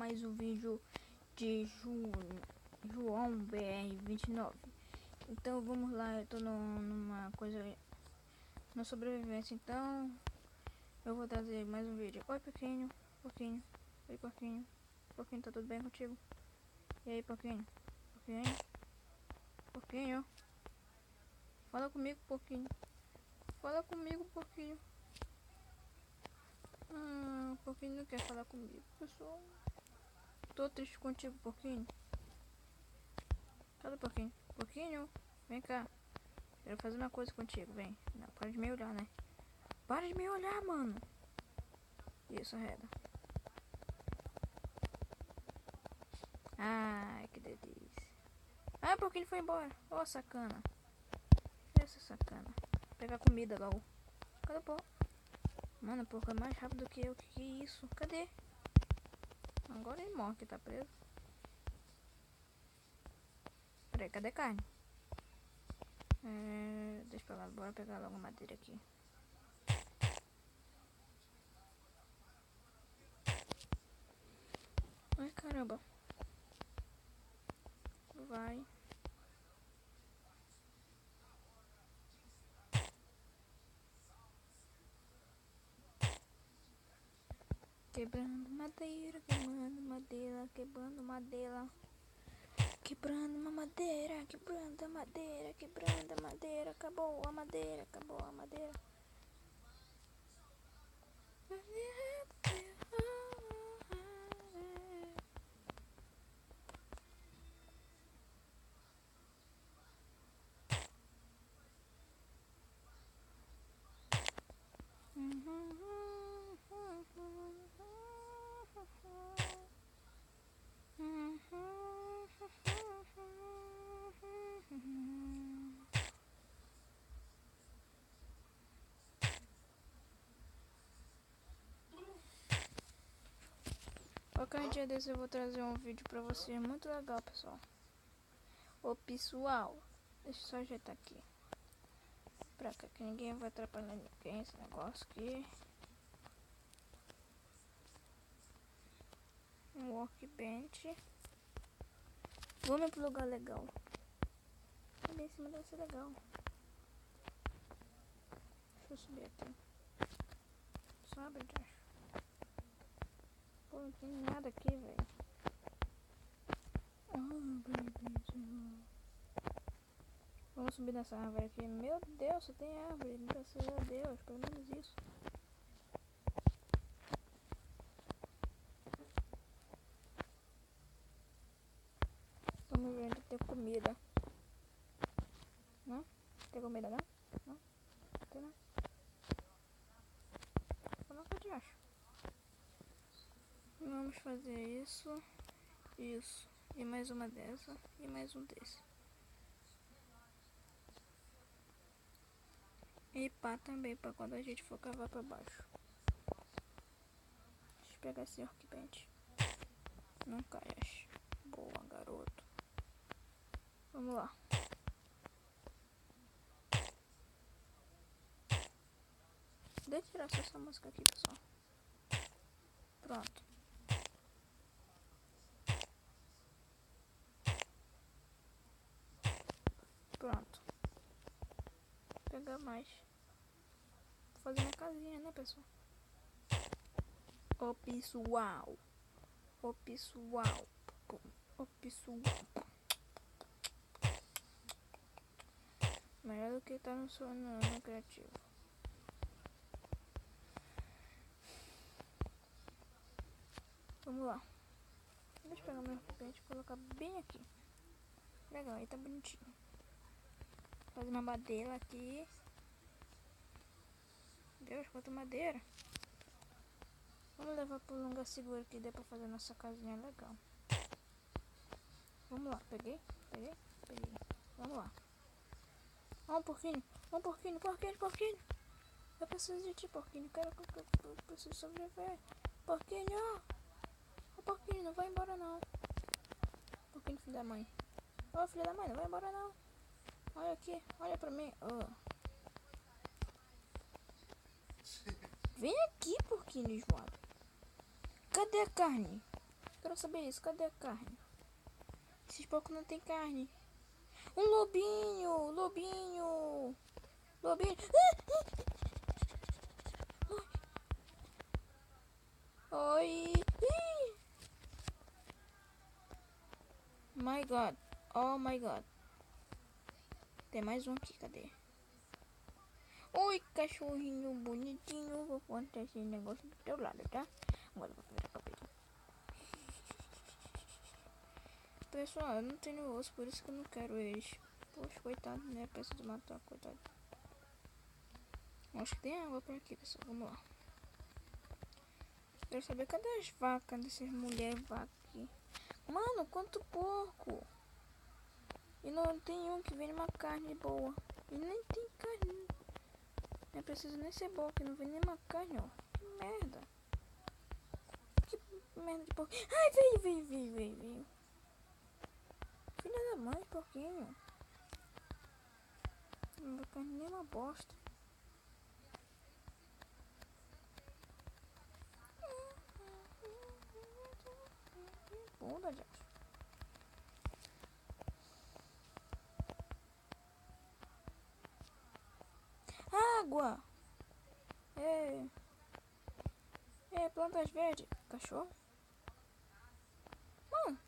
mais um vídeo de João BR29. Então vamos lá, eu tô numa coisa na sobrevivência, então eu vou trazer mais um vídeo. Oi Porquinho, Porquinho, oi Porquinho, Porquinho, tá tudo bem contigo? E aí Porquinho, Porquinho, Porquinho, fala comigo Porquinho, fala comigo Porquinho. Porquinho não quer falar comigo, pessoal. Tô triste contigo, Porquinho. Cadê Porquinho? Porquinho, vem cá. Quero fazer uma coisa contigo, vem. Não, para de me olhar, né? Para de me olhar, mano. Isso, arreda. Ai, que delícia. Ah, Porquinho foi embora. Ó, sacana. Essa sacana. Vou pegar comida logo. Cadê o porco? Mano, o porco é mais rápido que eu. Que é isso? Cadê? Agora ele morre, que tá preso. Peraí, cadê a carne? Deixa pra lá, bora pegar logo a madeira aqui. Ai, caramba. Vai. Quebrando madeira, quebrando madeira, quebrando madeira. Quebrando uma madeira, quebrando a madeira, quebrando a madeira. Acabou a madeira, acabou a madeira. Qualquer dia desse eu vou trazer um vídeo pra vocês muito legal, pessoal. Ô pessoal, deixa eu só ajeitar aqui pra cá, que ninguém vai atrapalhar ninguém esse negócio aqui. Um workbench. Vamos pro lugar legal. Ali em cima deve ser legal. Deixa eu subir aqui. Sobe, Josh. Pô, não tem nada aqui, velho. Vamos subir nessa árvore aqui. Meu Deus, só tem árvore. Graças a Deus, pelo menos isso. Vamos ver onde tem comida. Não? Tem comida não? Não? Tem não? Coloca de acho. Vamos fazer isso. Isso. E mais uma dessa. E mais um desse. E pá também, pra quando a gente for cavar pra baixo. Deixa eu pegar esse workbench. Não caias. Boa, garoto. Vamos lá. Deixa eu tirar só essa música aqui, pessoal. Pronto. Pronto. Vou pegar mais. Vou fazer minha casinha, né, pessoal? Ô, pessoal. Ô, pessoal. Ô, pessoal. Melhor do que tá no sono criativo. Vamos lá. Deixa eu pegar meu pente e colocar bem aqui. Legal, aí tá bonitinho. Fazer uma madeira aqui. Deus, quanta madeira. Vamos levar pro lugar seguro que dê pra fazer nossa casinha legal. Vamos lá, peguei. Vamos lá. Ó, um porquinho. Porquinho. Eu preciso de ti, porquinho. Eu preciso sobreviver. Porquinho. Ô, porquinho, não vai embora não. Porquinho, filho da mãe. Ô, filho da mãe, não vai embora não. Olha aqui, olha pra mim. Vem aqui, porquinho enjoado. Cadê a carne? Quero saber isso. Cadê a carne? Esses porcos não tem carne. Um lobinho! Lobinho! Lobinho! Oi! My God! Oh my God! Tem mais um aqui, cadê? Oi, cachorrinho bonitinho. Vou botar esse negócio do teu lado, tá? Agora eu vou virar pra ele. Pessoal, eu não tenho osso, por isso que eu não quero eles. Poxa, coitado, né? Preciso matar, coitado. Acho que tem água por aqui, pessoal. Vamos lá. Quero saber cadê as vacas dessas mulheres vacas aqui. Mano, quanto porco! E não tem um que vende uma carne boa. E nem tem carne. Não precisa nem ser boa, que não vem nem uma carne, ó. Que merda. Que merda de porco. Ai, veio. Filha da mãe, porquinho. Não vai carne nem uma bosta. Bunda, gente. Água! Plantas verdes. Cachorro? Mano,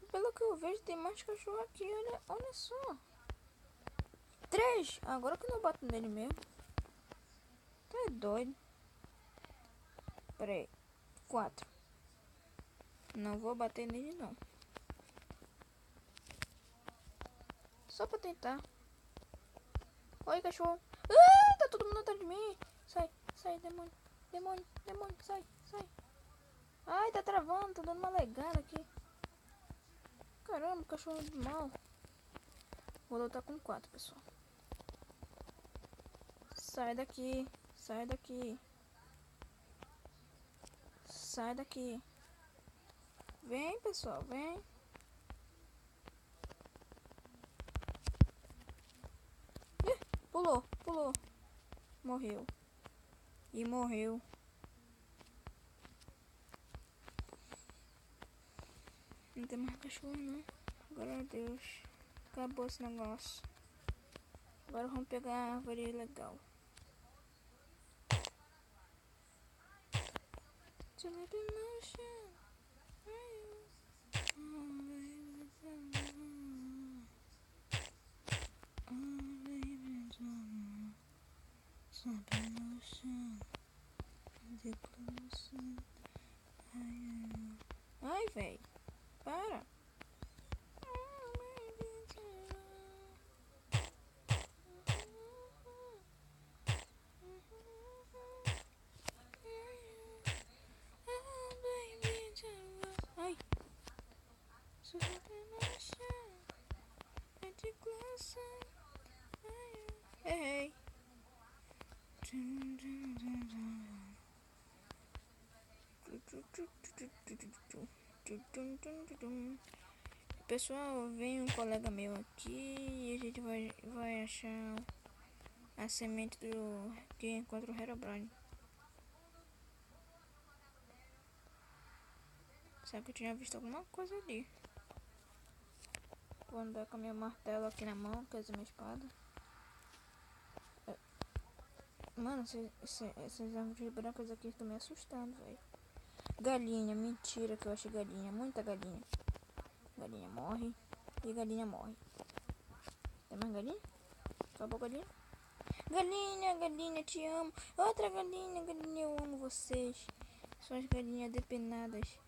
pelo que eu vejo, tem mais cachorro aqui. Olha só. 3. Agora que eu não bato nele mesmo. Tá doido. Pera aí. 4. Não vou bater nele, não. Só pra tentar. Oi, cachorro. Tá todo mundo atrás de mim. Sai, demônio. Demônio, sai. Ai, tá travando, tá dando uma legada aqui. Caramba, cachorro do mal. Vou lutar com 4, pessoal. Sai daqui. Vem, pessoal, vem. Pulou. Morreu. Não tem mais cachorro, não. Glória a Deus. Acabou esse negócio. Agora vamos pegar a árvore legal. Ai, velho. Para. Ai. Errei. Pessoal, vem um colega meu aqui e a gente vai achar a semente que encontra o Herobrine. Sabe que eu tinha visto alguma coisa ali. Vou andar com meu martelo aqui na mão, quer dizer, minha espada. Mano, essas árvores brancas aqui estão me assustando, velho. Galinha, mentira que eu achei galinha. Muita galinha. Galinha morre. E galinha morre. Tem mais galinha? Acabou a galinha? Galinha, te amo. Outra galinha, eu amo vocês. São as galinhas depenadas.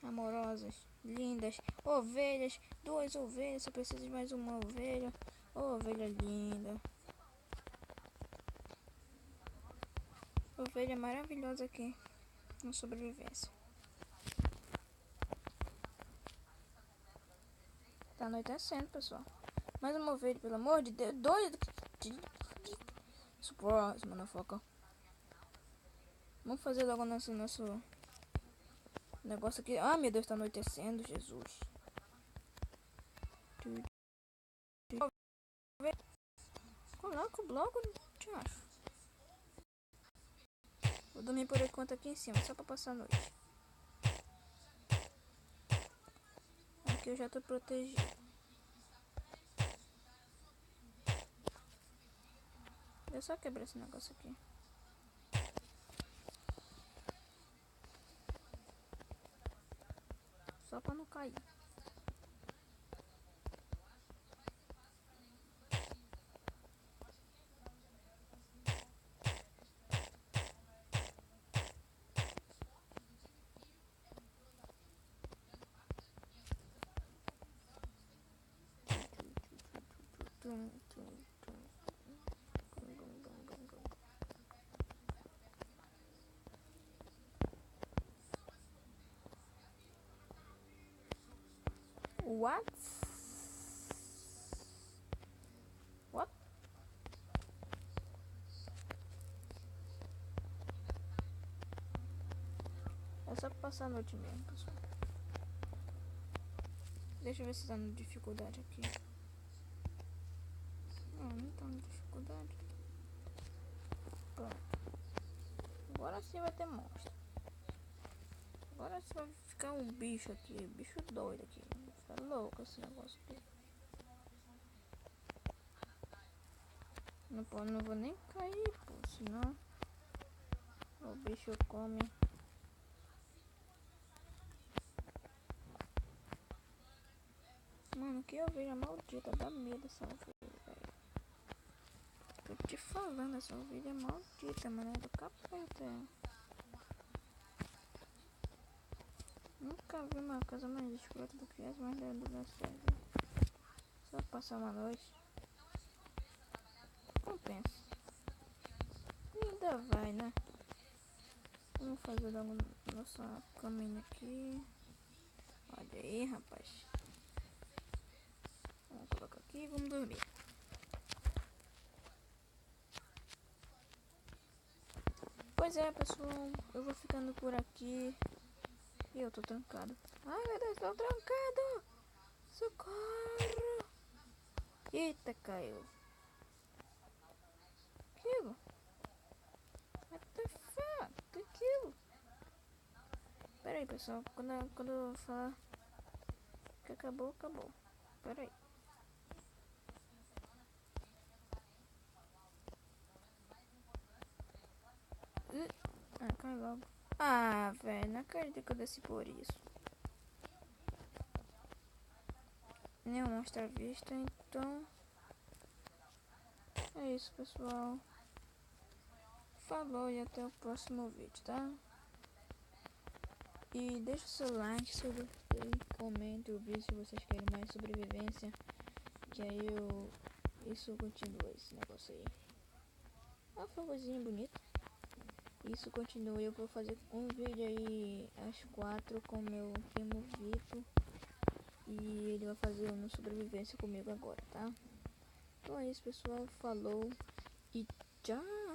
Amorosas. Lindas. Ovelhas. 2 ovelhas. Só preciso de mais uma ovelha. Ovelha linda. Ovelha maravilhosa aqui. Na sobrevivência. Tá anoitecendo, pessoal. Mais uma ovelha, pelo amor de Deus. Doido. Surprise, motherfucker. Vamos fazer logo nosso negócio aqui. Ah, meu Deus, tá anoitecendo, Jesus. Coloca o bloco, te acho. Vou dormir por enquanto aqui em cima, só pra passar a noite. aqui eu já tô protegido. Eu só quebrar esse negócio aqui. Só pra não cair. What? What? É só passar a noite mesmo, pessoal. Deixa eu ver se tá na dificuldade aqui. Não tá na dificuldade. Pronto. Agora sim vai ter monstro. Agora sim vai ficar um bicho aqui. Bicho doido aqui. Vai ficar louco esse negócio aqui. Não vou nem cair, pô. Senão o bicho come. Mano, que ovelha maldita. Dá medo essa ovelha, velho. Tô te falando, essa ovelha é maldita, mano. É do capeta. Nunca vi uma casa mais escrota do que essa, mas dentro da cidade. Só passar uma noite. Compensa. Ainda vai, né? Vamos fazer logo nossa caminho aqui. Olha aí, rapaz. Vamos colocar aqui e vamos dormir. Pois é, pessoal. Eu vou ficando por aqui. E eu tô trancado. Ai, meu Deus, tô trancado. Socorro. Eita, caiu. Aquilo. What the fuck? Que aquilo? Pera aí, pessoal. Quando eu falar que acabou, acabou. Pera aí. Ah, cai logo. Ah, velho, não acredito que eu desci por isso. Nenhum monstro à vista, então... É isso, pessoal. Falou e até o próximo vídeo, tá? E deixa o seu like, seu gostei, comente o vídeo se vocês querem mais sobrevivência. Que aí isso continua esse negócio aí. Ah, favorzinho bonito. Isso continua. Eu vou fazer um vídeo aí às 4 com meu primo Vitor. E ele vai fazer uma sobrevivência comigo agora, tá? Então é isso, pessoal. Falou e tchau!